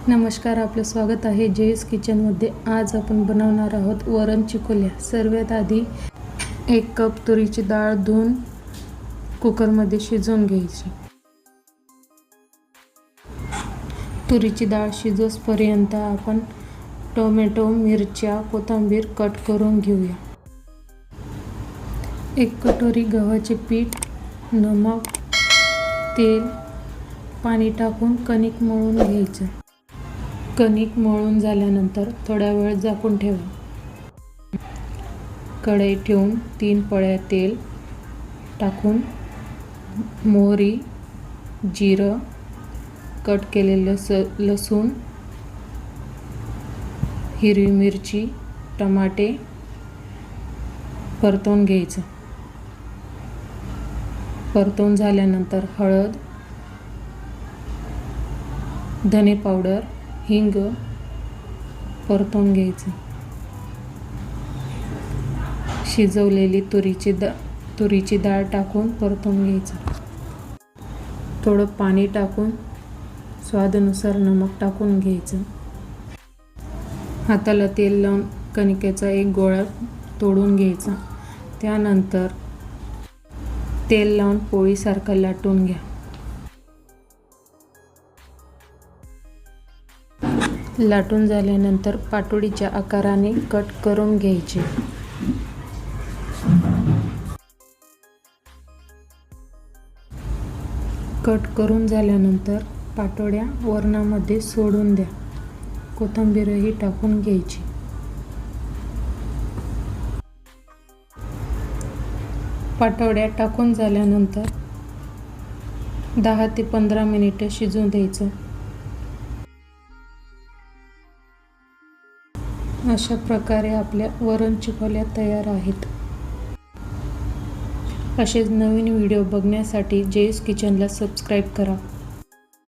नमस्कार, आपलं स्वागत आहे जेएस किचनमध्ये। आज आपण बनवणार आहोत वरण चिकोल्या। सर्वात आधी 1 कप तुरीची डाळ धुवून कुकरमध्ये शिजवून घ्यायची। तुरीची डाळ शिजोपर्यंत आपण टोमॅटो, मिरच्या, कोथिंबीर कट करून घेऊया। 1 कटोरी गव्हाचे पीठ, नमक, तेल, पाणी टाकून कणिक मळून घ्यायचं। कणिक मळून झाल्यानंतर थोडा वेळ झाकून ठेवा। कढई ठेवून 3 पळ्या तेल टाकून मोहरी, जिरं, कट केलेलं लसूण, हिरवी मिरची, टमाटे परतवून घ्यायचं। परतवून झाल्यानंतर हळद, धने पावडर, हिंग परतवून घ्यायचं। शिजवलेली तुरीची डाळ टाकून परतवून घ्यायचं। थोडं पाणी टाकून स्वादानुसार नमक टाकून घ्यायचं। हाताला तेल लावून कणिकेचा एक गोळा तोडून घ्यायचा। त्यानंतर तेल लावून पोळीसारखं लाटून घ्या। लाटून झाल्यानंतर पाटोडीच्या आकाराने कट करून घ्यायचे। कट करून झाल्यानंतर पाटोड्या वरणामध्ये सोडून द्या। कोथिंबीरही टाकून घ्यायची। पाटोड्या टाकून झाल्यानंतर 10 ते 15 मिनिटे शिजवून द्यायचं। अशा प्रकारे आपल्या वरण चिकोल्या तयार आहेत। असेच नवीन व्हिडिओ बघण्यासाठी जेएस किचनला सबस्क्राईब करा।